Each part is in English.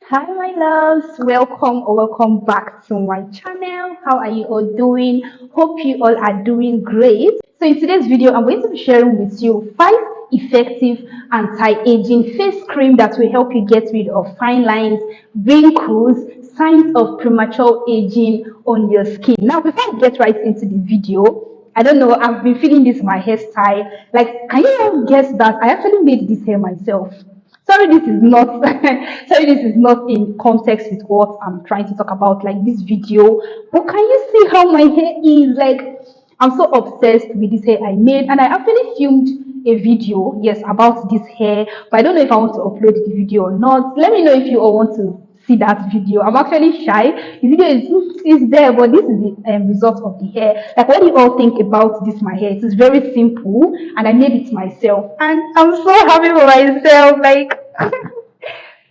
Hi my loves, welcome or welcome back to my channel. How are you all doing? Hope you all are doing great. So in today's video, I'm going to be sharing with you 5 effective anti-aging face cream that will help you get rid of fine lines, wrinkles, signs of premature aging on your skin. Now before I get right into the video, I don't know, I've been feeling this my hairstyle. Like, can you all guess that I actually made this hair myself? Sorry, this is not sorry, this is not in context with what I'm trying to talk about, like this video. But can you see how my hair is? Like, I'm so obsessed with this hair I made, and I actually filmed a video, yes, about this hair, but I don't know if I want to upload the video or not. Let me know if you all want to see that video. I'm actually shy. The video is there, but this is the result of the hair. Like, what do you all think about this my hair? It is very simple, and I made it myself, and I'm so happy for myself. Like,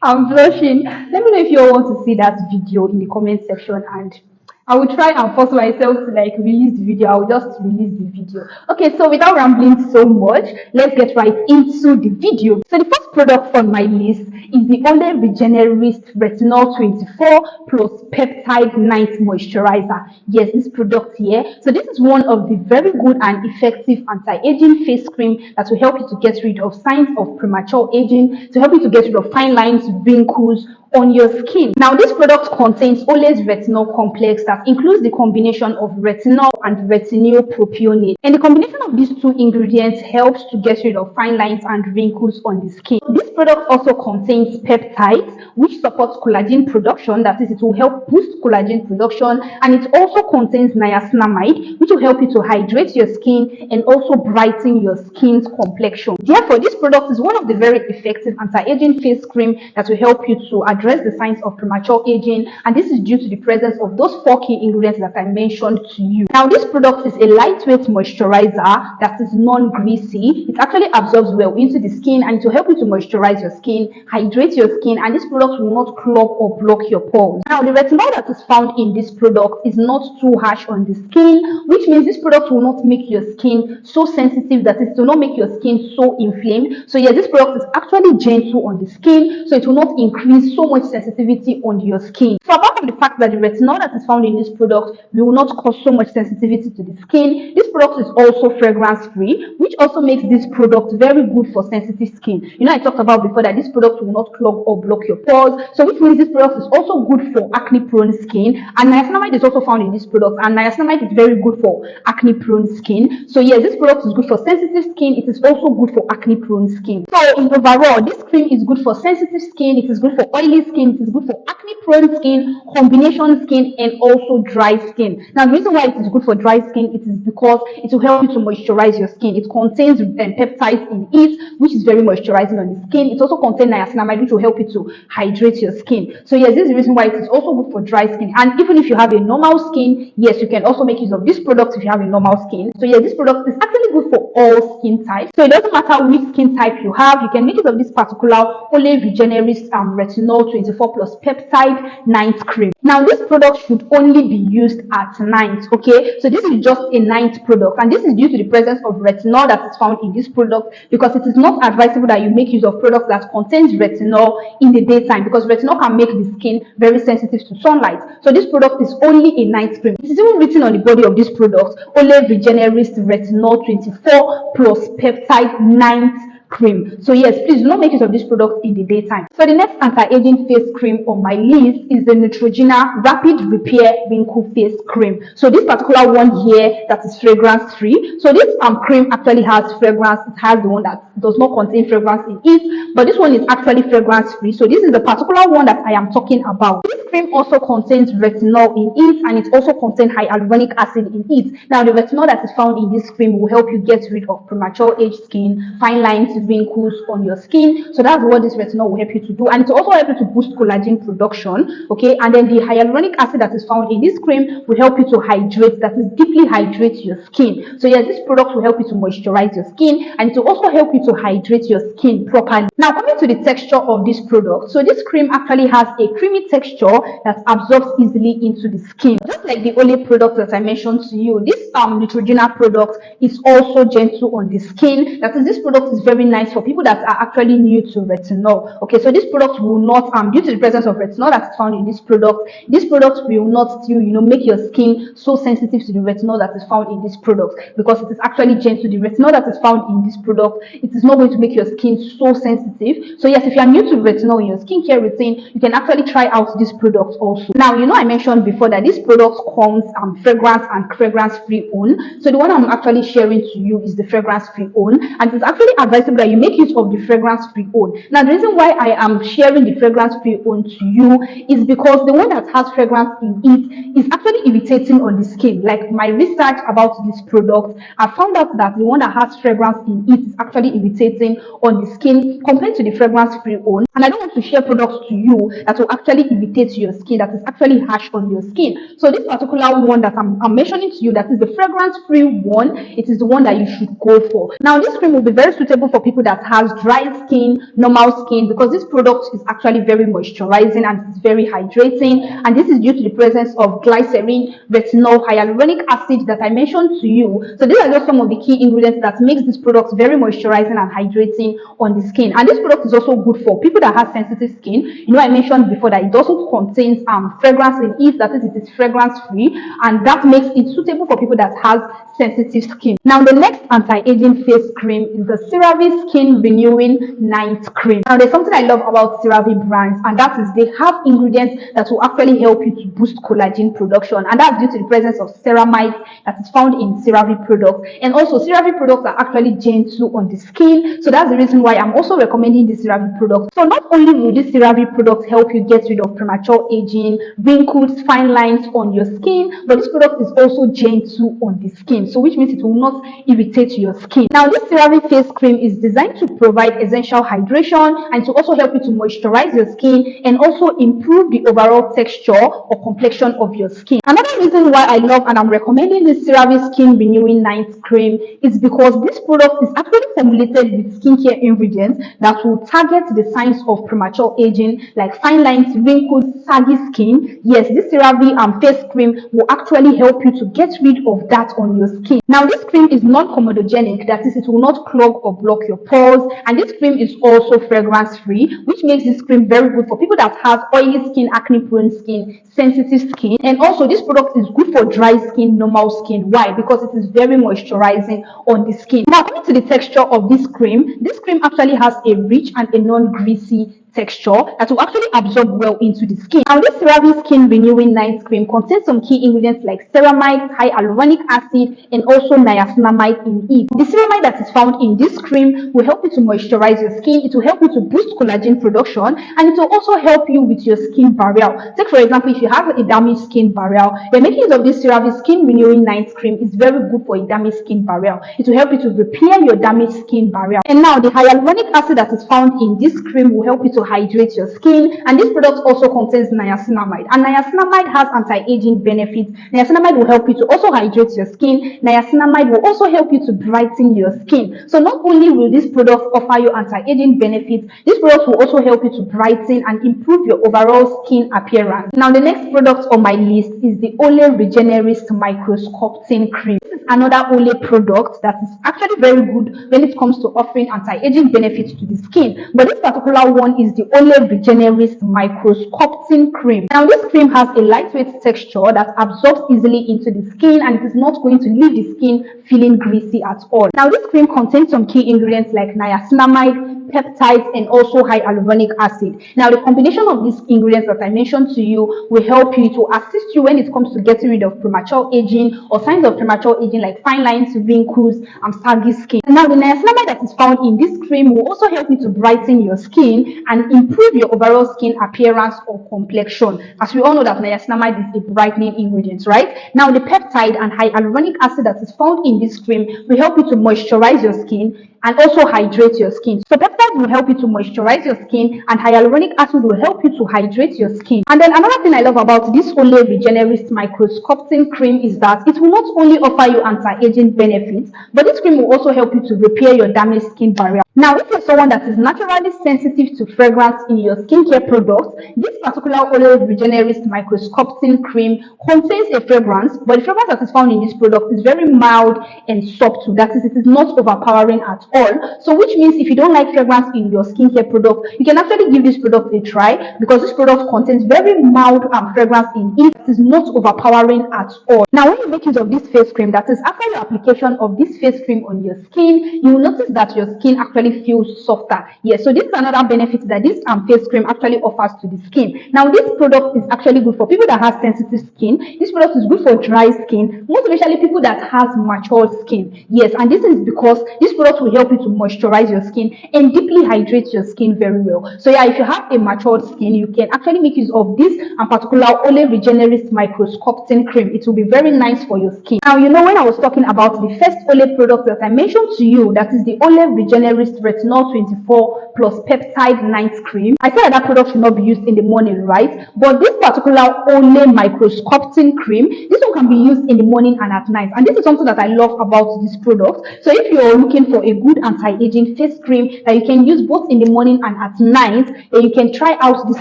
I'm blushing. Let me know if you all want to see that video in the comment section, and I will try and force myself to like release the video. I will just release the video. Okay, so without rambling so much, let's get right into the video. So the first product on my list is the Olay Regenerist Retinol 24 plus Peptide Night Moisturizer. Yes, this product here. So this is one of the very good and effective anti-aging face cream that will help you to get rid of signs of premature aging, to help you to get rid of fine lines, wrinkles on your skin. Now, this product contains Olay's retinol complex that includes the combination of retinol and retinol propionate. And the combination of these two ingredients helps to get rid of fine lines and wrinkles on the skin. This product also contains peptides, which supports collagen production. That is, it will help boost collagen production. And it also contains niacinamide, which will help you to hydrate your skin and also brighten your skin's complexion. Therefore, this product is one of the very effective anti-aging face cream that will help you to address the signs of premature aging, and this is due to the presence of those 4 key ingredients that I mentioned to you. Now, this product is a lightweight moisturizer that is non-greasy. It actually absorbs well into the skin, and it will help you to moisturize your skin, hydrate your skin, and this product will not clog or block your pores. Now, the retinol that is found in this product is not too harsh on the skin, which means this product will not make your skin so sensitive, that it will not make your skin so inflamed. So yeah, this product is actually gentle on the skin, so it will not increase so much sensitivity on your skin. So apart from the fact that the retinol that is found in this product will not cause so much sensitivity to the skin, this product is also fragrance free, which also makes this product very good for sensitive skin. You know, I talked about before that this product will not clog or block your pores, so which means this product is also good for acne prone skin. And niacinamide is also found in this product, and niacinamide is very good for acne prone skin. So yes, this product is good for sensitive skin. It is also good for acne prone skin. So in overall, this cream is good for sensitive skin, it is good for oily skin, it is good for acne prone skin, combination skin, and also dry skin. Now, the reason why it is good for dry skin, it is because it will help you to moisturize your skin. It contains peptides in it, which is very moisturizing on the skin. It also contains niacinamide, which will help you to hydrate your skin. So yes, this is the reason why it is also good for dry skin. And even if you have a normal skin, yes, you can also make use of this product if you have a normal skin. So yes, this product is actually good for all skin types. So it doesn't matter which skin type you have, you can make use of this particular Olay Regenerist Retinol 24 plus Peptide Night Cream. Now, this product should only be used at night, okay? So this is just a night product, and this is due to the presence of retinol that is found in this product, because it is not advisable that you make use of products that contains retinol in the daytime, because retinol can make the skin very sensitive to sunlight. So this product is only a night cream. It is even written on the body of this product, Olay Regenerist Retinol 24 plus Peptide Night Cream. So yes, please do not make use of this product in the daytime. So the next anti-aging face cream on my list is the Neutrogena Rapid Repair Wrinkle Face Cream. So this particular one here, that is fragrance free. So this cream actually has fragrance. It has the one that does not contain fragrance in it, but this one is actually fragrance free. So this is the particular one that I am talking about. This cream also contains retinol in it, and it also contains hyaluronic acid in it. Now, the retinol that is found in this cream will help you get rid of premature age skin, fine lines, wrinkles on your skin. So that's what this retinol will help you to do, and it will also help you to boost collagen production, okay? And then the hyaluronic acid that is found in this cream will help you to hydrate, that is, deeply hydrate your skin. So yes, this product will help you to moisturize your skin, and it will also help you to hydrate your skin properly. Now, coming to the texture of this product, so this cream actually has a creamy texture that absorbs easily into the skin. Just like the Olay product that I mentioned to you, this Neutrogena product is also gentle on the skin. That is, this product is very nice for people that are actually new to retinol. Okay, so this product will not, due to the presence of retinol that is found in this product will not still, make your skin so sensitive to the retinol that is found in this product, because it is actually gentle. The retinol that is found in this product, it is not going to make your skin so sensitive. So yes, if you are new to retinol in your skincare routine, you can actually try out this product also. Now, I mentioned before that this product comes fragrance and fragrance free own. So the one I'm actually sharing to you is the fragrance free own, and it's actually advisable that you make use of the fragrance free own. Now, the reason why I am sharing the fragrance free own to you is because the one that has fragrance in it is actually irritating on the skin. Like my research about this product, I found out that the one that has fragrance in it is actually irritating on the skin compared to the fragrance free own. And I don't want to share products to you that will actually irritate your skin, that is actually harsh on your skin. So this particular one that I'm mentioning to you, that is the fragrance free one, it is the one that you should go for. Now, this cream will be very suitable for people that has dry skin, normal skin, because this product is actually very moisturizing and it's very hydrating, and this is due to the presence of glycerin, retinol, hyaluronic acid that I mentioned to you. So these are just some of the key ingredients that makes this product very moisturizing and hydrating on the skin. And this product is also good for people that have sensitive skin. I mentioned before that it also contains fragrance in it, that is, it is fragrance free, and that makes it suitable for people that has sensitive skin. Now, the next anti-aging face cream is the CeraVe Skin Renewing Night Cream. Now, there's something I love about CeraVe brands, and that is they have ingredients that will actually help you to boost collagen production, and that's due to the presence of ceramide that is found in CeraVe products. And also, CeraVe products are actually gentle on the skin, so that's the reason why I'm also recommending this CeraVe product. So not only will this CeraVe product help you get rid of premature aging, wrinkles, fine lines on your skin, but this product is also gentle on the skin, so which means it will not irritate your skin. Now, this CeraVe face cream is designed to provide essential hydration and to also help you to moisturize your skin and also improve the overall texture or complexion of your skin. Another reason why I love and I'm recommending this CeraVe Skin Renewing Night Cream is because this product is actually formulated with skincare ingredients that will target the signs of premature aging, like fine lines, wrinkles, saggy skin. Yes, this CeraVe face cream will actually help you to get rid of that on your skin. Now, this cream is non-comedogenic, that is, it will not clog or block your pores, and this cream is also fragrance free, which makes this cream very good for people that have oily skin, acne prone skin, sensitive skin. And also, this product is good for dry skin, normal skin. Why? Because it is very moisturizing on the skin. Now, coming to the texture of this cream actually has a rich and a non-greasy texture that will actually absorb well into the skin. Now, this CeraVe Skin Renewing Night Cream contains some key ingredients like ceramide, hyaluronic acid, and also niacinamide in it. The ceramide that is found in this cream will help you to moisturize your skin, it will help you to boost collagen production, and it will also help you with your skin barrier. Take for example, if you have a damaged skin barrier, then making use of this CeraVe Skin Renewing Night Cream is very good for a damaged skin barrier. It will help you to repair your damaged skin barrier. And now, the hyaluronic acid that is found in this cream will help you to hydrate your skin, and this product also contains niacinamide, and niacinamide has anti-aging benefits. Niacinamide will help you to also hydrate your skin. Niacinamide will also help you to brighten your skin. So not only will this product offer you anti-aging benefits, this product will also help you to brighten and improve your overall skin appearance. Now, the next product on my list is the Olay Regenerist Micro-Sculpting Cream. This is another Olay product that is actually very good when it comes to offering anti-aging benefits to the skin, but this particular one is the Olay Regenerist Micro-Sculpting Cream. Now, this cream has a lightweight texture that absorbs easily into the skin, and it is not going to leave the skin feeling greasy at all. Now, this cream contains some key ingredients like niacinamide, peptides, and also hyaluronic acid. Now, the combination of these ingredients that I mentioned to you will help you to assist you when it comes to getting rid of premature aging or signs of premature aging like fine lines, wrinkles, and saggy skin. Now, the niacinamide that is found in this cream will also help you to brighten your skin and improve your overall skin appearance or complexion, as we all know that niacinamide is a brightening ingredient, right? Now, the peptide and hyaluronic acid that is found in this cream will help you to moisturize your skin and also hydrate your skin. So peptides will help you to moisturize your skin, and hyaluronic acid will help you to hydrate your skin. And then another thing I love about this Olay Regenerist Micro-Sculpting Cream is that it will not only offer you you anti-aging benefits, but this cream will also help you to repair your damaged skin barrier. Now, if you're someone that is naturally sensitive to fragrance in your skincare products, this particular Olay Regenerist Micro-Sculpting cream contains a fragrance, but the fragrance that is found in this product is very mild and subtle. That is, it is not overpowering at all. So which means if you don't like fragrance in your skincare product, you can actually give this product a try, because this product contains very mild fragrance in it. It is not overpowering at all. Now, when you make use of this face cream, that is after your application of this face cream on your skin, you will notice that your skin actually feels softer. Yes, so this is another benefit that this face cream actually offers to the skin. Now, this product is actually good for people that have sensitive skin. This product is good for dry skin, most especially people that have mature skin. Yes, and this is because this product will help you to moisturize your skin and deeply hydrate your skin very well. So yeah, if you have a matured skin, you can actually make use of this particular Olay Regenerist Micro-Sculpting cream. It will be very nice for your skin. Now, you know, when I was talking about the first Olay product that I mentioned to you, that is the Olay Regenerist Retinol 24 plus Peptide Night Cream, I said that product should not be used in the morning, right? But this particular Olay Micro-Sculpting cream, this one can be used in the morning and at night. And this is something that I love about this product. So if you're looking for a good anti-aging face cream that you can use both in the morning and at night, then you can try out this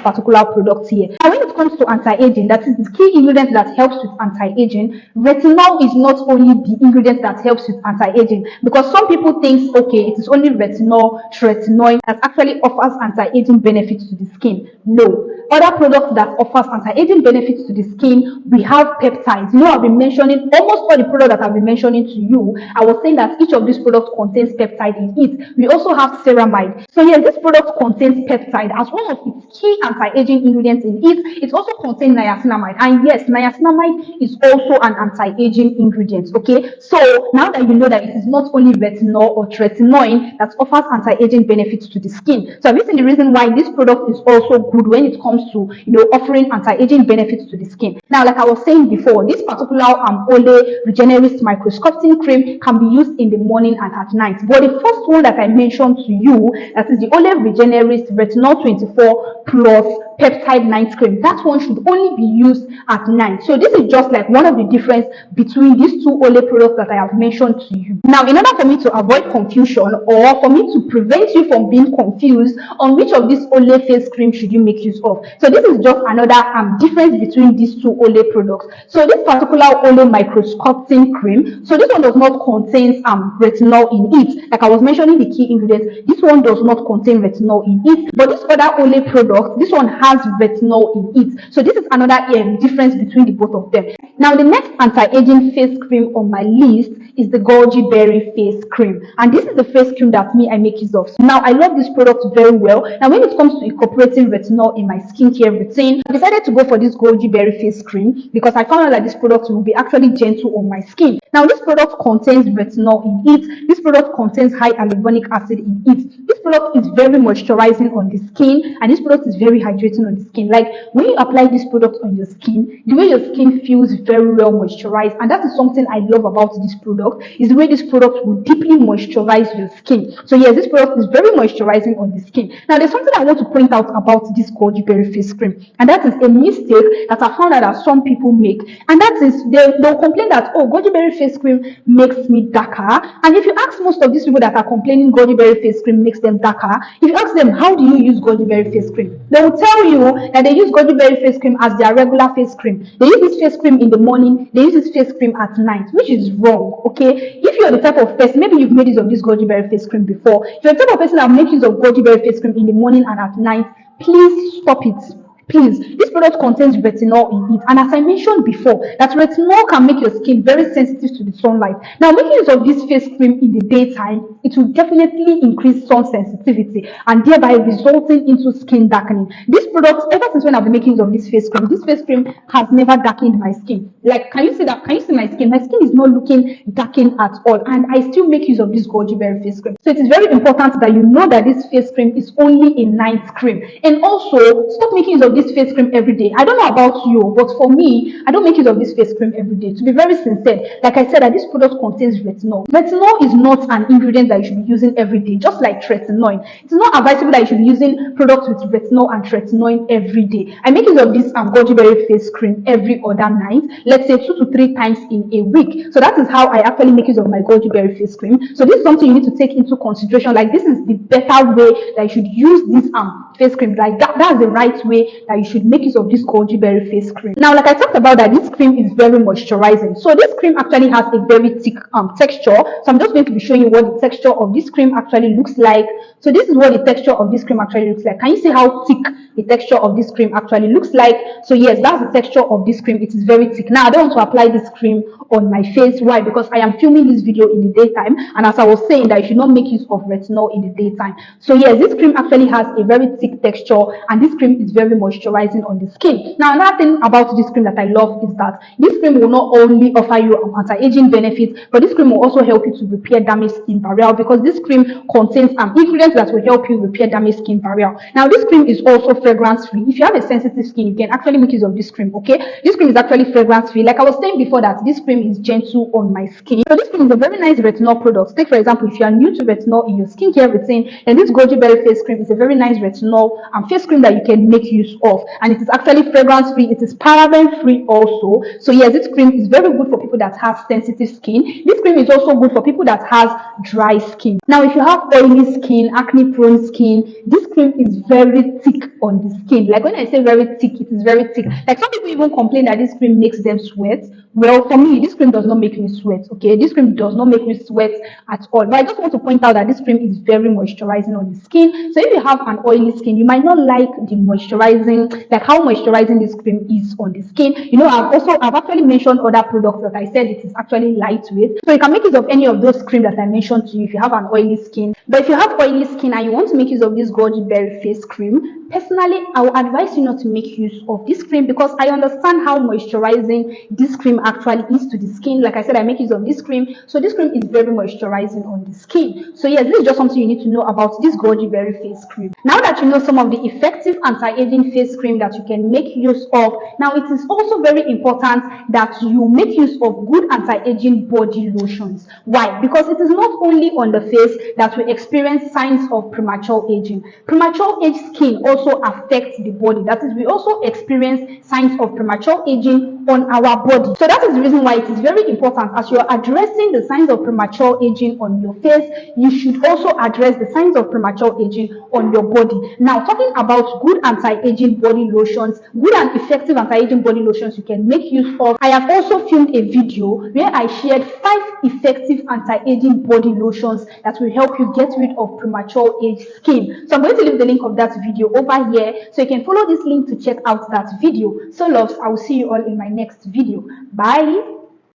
particular product here. Now, when it comes to anti-aging, that is the key ingredient that helps with anti-aging. Retinol is not only the ingredient that helps with anti-aging, because some people think, okay, it is only retinol, tretinoin that actually offers anti-aging benefits to the skin. No. Other products that offers anti-aging benefits to the skin, we have peptides. You know, I've been mentioning almost all the products that I've been mentioning to you. I was saying that each of these products contains peptide in it. We also have ceramide. So yes, this product contains peptide as one of its key anti-aging ingredients in it. It also contains niacinamide, and yes, niacinamide is also an anti-aging ingredient. Okay, so now that you know that it is not only retinol or tretinoin that offers anti-aging benefits to the skin, so this is the reason why this product is also good when it comes to, you know, offering anti-aging benefits to the skin. Now, like I was saying before, this particular Olay Regenerist Micro-Sculpting cream can be used in the morning and at night. But the first one that I mentioned to you, that is the Olay Regenerist Retinol 24 plus Peptide Night Cream, that one should only be used at night. So this is just like one of the difference between these two Olay products that I have mentioned to you. Now, in order for me to avoid confusion, or for me to prevent you from being confused on which of these Olay face cream should you make use of, so this is just another difference between these two Olay products. So this particular Olay Micro-Sculpting cream, so this one does not contain retinol in it. Like I was mentioning the key ingredients, this one does not contain retinol in it. But this other Olay product, this one has retinol in it. So this is another difference between the both of them. Now, the next anti-aging face cream on my list is the Goji Berry face cream, and this is the face cream that I make use of. Now, I love this product very well. Now, when it comes to incorporating retinol in my skincare routine, I decided to go for this Goji Berry face cream because I found out that this product will be actually gentle on my skin. Now, this product contains retinol in it. This product contains high hyaluronic acid in it. This product is very moisturizing on the skin, and this product is very hydrating on the skin. Like when you apply this product on your skin, the way your skin feels very well moisturized, and that is something I love about this product, is the way this product will deeply moisturize your skin. So yes, this product is very moisturizing on the skin. Now, there's something I want to point out about this Goji Berry face cream, and that is a mistake that I found out that some people make, and that is they'll complain that, oh, Goji Berry face cream makes me darker. And if you ask most of these people that are complaining Goji Berry face cream makes them darker, if you ask them how do you use Goji Berry face cream, they will tell you that they use Goji Berry face cream as their regular face cream. They use this face cream in the morning, they use this face cream at night, which is wrong. Okay, if you're the type of person, maybe you've made use of this Goji Berry face cream before, if you're the type of person that makes use of Goji Berry face cream in the morning and at night, please stop it. Please, this product contains retinol in it, and as I mentioned before, that retinol can make your skin very sensitive to the sunlight. Now, making use of this face cream in the daytime, it will definitely increase sun sensitivity and thereby resulting into skin darkening. This product, ever since when I've been making use of this face cream has never darkened my skin. Like, can you see that? Can you see my skin? My skin is not looking darkened at all, and I still make use of this Goji Berry face cream. So it is very important that you know that this face cream is only a night cream, and also stop making use of of this face cream every day. I don't know about you, but for me, I don't make use of this face cream every day. To be very sincere, like I said, that this product contains retinol. Retinol is not an ingredient that you should be using every day, just like tretinoin. It's not advisable that you should be using products with retinol and tretinoin every day. I make use of this goji berry face cream every other night, let's say 2 to 3 times in a week. So that is how I actually make use of my goji berry face cream. So this is something you need to take into consideration. Like, this is the better way that you should use this face cream. Like that's the right way that you should make use of this goji berry face cream. Now, like I talked about, that this cream is very moisturizing. So this cream actually has a very thick texture. So I'm just going to be showing you what the texture of this cream actually looks like. So this is what the texture of this cream actually looks like. Can you see how thick the texture of this cream actually looks like? So yes, that's the texture of this cream. It is very thick. Now I don't want to apply this cream on my face. Why? Because I am filming this video in the daytime, and as I was saying, that you should not make use of retinol in the daytime. So yes, this cream actually has a very thick texture, and this cream is very moisturizing on the skin. Now, another thing about this cream that I love is that this cream will not only offer you anti-aging benefits, but this cream will also help you to repair damaged skin barrier, because this cream contains ingredients that will help you repair damaged skin barrier. Now, this cream is also fragrance free. If you have a sensitive skin, you can actually make use of this cream. Okay, this cream is actually fragrance free. Like I was saying before, that this cream is gentle on my skin. So this cream is a very nice retinol product. Take for example, if you are new to retinol in your skincare routine, then this goji berry face cream is a very nice retinol face cream that you can make use of, and it is actually fragrance free. It is paraben free also. So yes, this cream is very good for people that have sensitive skin. This cream is also good for people that has dry skin. Now, if you have oily skin, acne prone skin, this cream is very thick on the skin. Like when I say very thick, it is very thick. Like some people even complain that this cream makes them sweat. Well, for me, this cream does not make me sweat. Okay, this cream does not make me sweat at all. But I just want to point out that this cream is very moisturizing on the skin. So if you have an oily skin, you might not like the moisturizing, like how moisturizing this cream is on the skin. You know, I've actually mentioned other products that I said it is actually lightweight. So you can make use of any of those cream that I mentioned to you if you have an oily skin. But if you have oily skin and you want to make use of this goji berry face cream, personally, I will advise you not to make use of this cream, because I understand how moisturizing this cream actually is to the skin. Like I said, I make use of this cream, so this cream is very moisturizing on the skin. So yes, this is just something you need to know about this goji berry face cream. Now that you know some of the effective anti-aging face cream that you can make use of, now it is also very important that you make use of good anti-aging body lotions. Why? Because it is not only on the face that we experience signs of premature aging. Premature age skin also affects the body. That is, we also experience signs of premature aging on our body. So that is the reason why it is very important, as you are addressing the signs of premature aging on your face, you should also address the signs of premature aging on your body. Now, talking about good anti-aging body lotions, good and effective anti-aging body lotions you can make use of, I have also filmed a video where I shared 5 effective anti-aging body lotions that will help you get rid of premature age skin. So I'm going to leave the link of that video over here, so you can follow this link to check out that video. So loves, I will see you all in my next video. Bye.